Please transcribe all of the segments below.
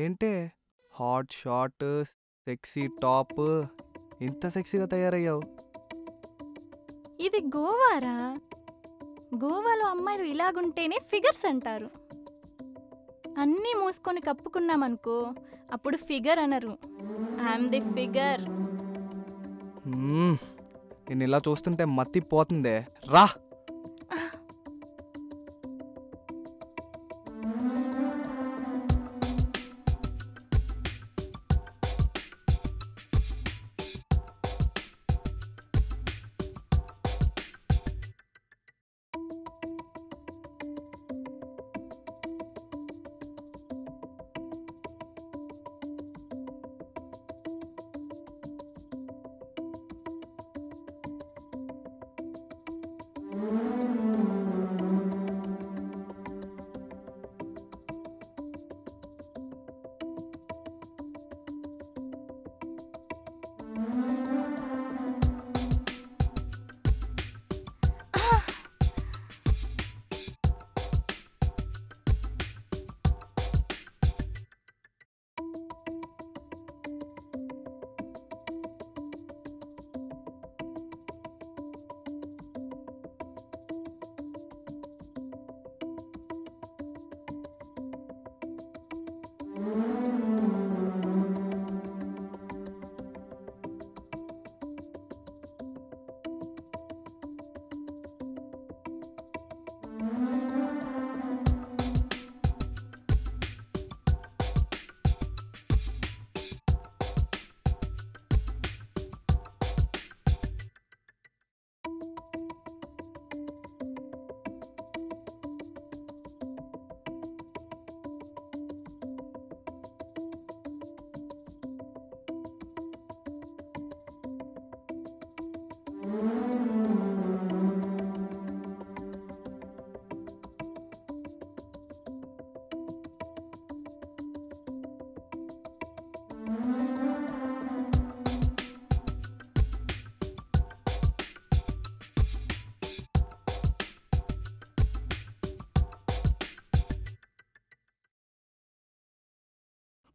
ఏంటే hot short sexy top ఇంత సెక్సీగా తయారయ్యావు? ఇది గోవారా. గోవాలో అమ్మాయిలు ఇలాగుంటేనే ఫిగర్స్ అంటారు. అన్నీ మూసుకొని కప్పుకున్నామనుకో అప్పుడు ఫిగర్ అనరు. I'm the figure. నేను ఇలా చూస్తుంటే మత్తిపోతుందే. రా.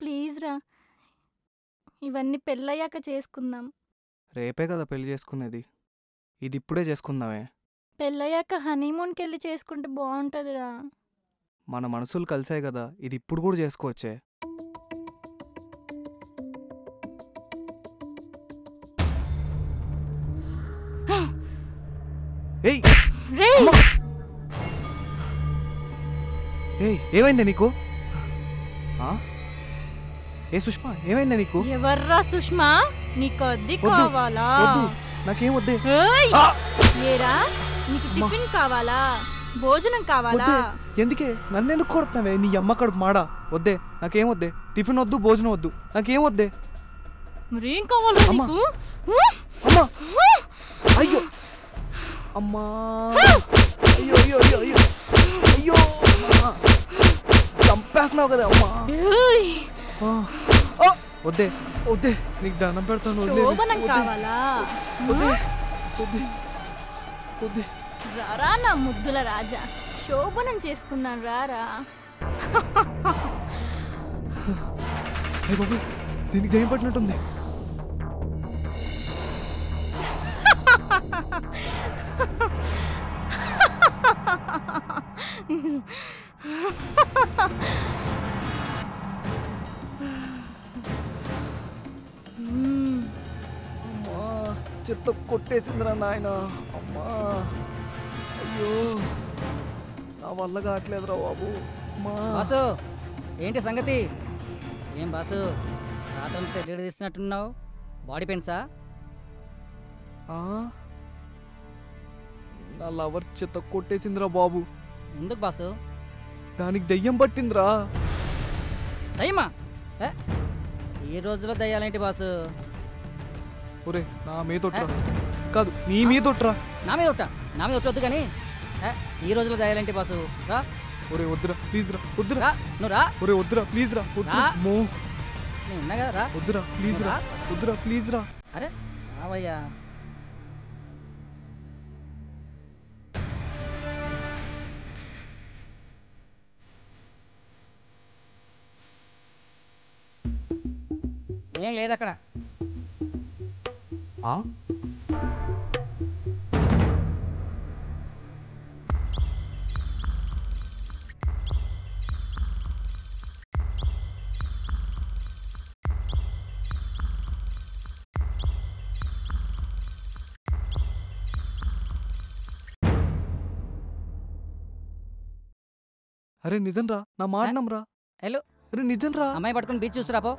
ప్లీజ్ రా, ఇవన్నీ పెళ్ళయ్యాక చేసుకుందాం. రేపే కదా పెళ్లి చేసుకునేది, ఇది ఇప్పుడే చేసుకుందామే. పెళ్ళయ్యాక హనీమూన్కి వెళ్ళి చేసుకుంటే బాగుంటుందిరా. మన మనసులు కలిసాయి కదా, ఇది ఇప్పుడు కూడా చేసుకోవచ్చే. ఏయ్ రేయ్! అమ్మా! ఏయ్, ఏమైందే నీకు? ఏ సుష్మా, ఏమైందే నీకు? ఎవర్రా సుష్మా? నీకు అద్దె వద్దు, కావాలా? వద్దు, నాకేం వద్దే. ఏయ్! ఆ! ఏరా, నీకు అమ్మా! టిఫిన్ కావాలా? భోజనం కావాలా? వద్దే, ఎందుకే నన్నెందుకు కొడుతున్నావే? నీ అమ్మ కడుపు మాడా. వద్దే, నాకేం వద్దే. టిఫిన్ వద్దు, భోజనం వద్దు, నాకేం వద్దే. మరేం కావాలా అమ్మా! నీకు? అమ్మా! అయ్యో అమ్మా! అయ్యో అయ్యో అయ్యో అయ్యో అయ్యో అమ్మా! చంపేస్తున్నావు కదా అమ్మా. ఏయ్! వద్దే, వద్దే, నీకు దండం పెడతాను. వదిలే, శోభనం కావాలా? వద్దే, వద్దే, వద్దే. రారా నా ముద్దుల రాజా, శోభనం చేసుకుందాం రారా. అయ్య బాబు, దీనికి దయ్యం పట్టినట్టుంది. అమ్మా, చెత్త కొట్టేసిందిరా నాయన. అమ్మా, అయ్యో, నా వల్ల కావట్లేదురా బాబు. అమ్మా. బాసు, ఏంటి సంగతి? ఏం బాసు, రాత్రంతా ఎల్లుడు తీస్తున్నట్టున్నావు? బాడీ పెయిన్సా? నా లవర్ చెత్త కొట్టేసిందిరా బాబు. ఎందుకు బాసు? దానికి దెయ్యం పట్టిందిరా. దయ్యమా? ఈ రోజులో దయ్యాలేంటి బాసు? ఒరే, నా మీద ఒట్రా. కాదు, నీ మీద ఒట్రా. నా మీద ఒట్టా? నా మీద ఒట్టొద్దు కానీ ఈ రోజులో దయ్యాలేంటి బాసు? రా. ఒరే వద్దురా, ప్లీజ్ రా. వద్దురా, రా, నువ్వు రా. ఒరే వద్దురా, ప్లీజ్ రా. వద్దురా, మో. నేను ఉన్నా కదా, రా. వద్దురా, ప్లీజ్ రా. వద్దురా, ప్లీజ్ రా. అరే రావయ్యా. ఏం లేదు అక్కడ. ఆ? అరే నిజం రా, నా మాట నమ్మరా. వెళ్ళు, అరే నిజం రా. అమ్మాయి పట్టుకుని బీచ్ చూసి రాపో.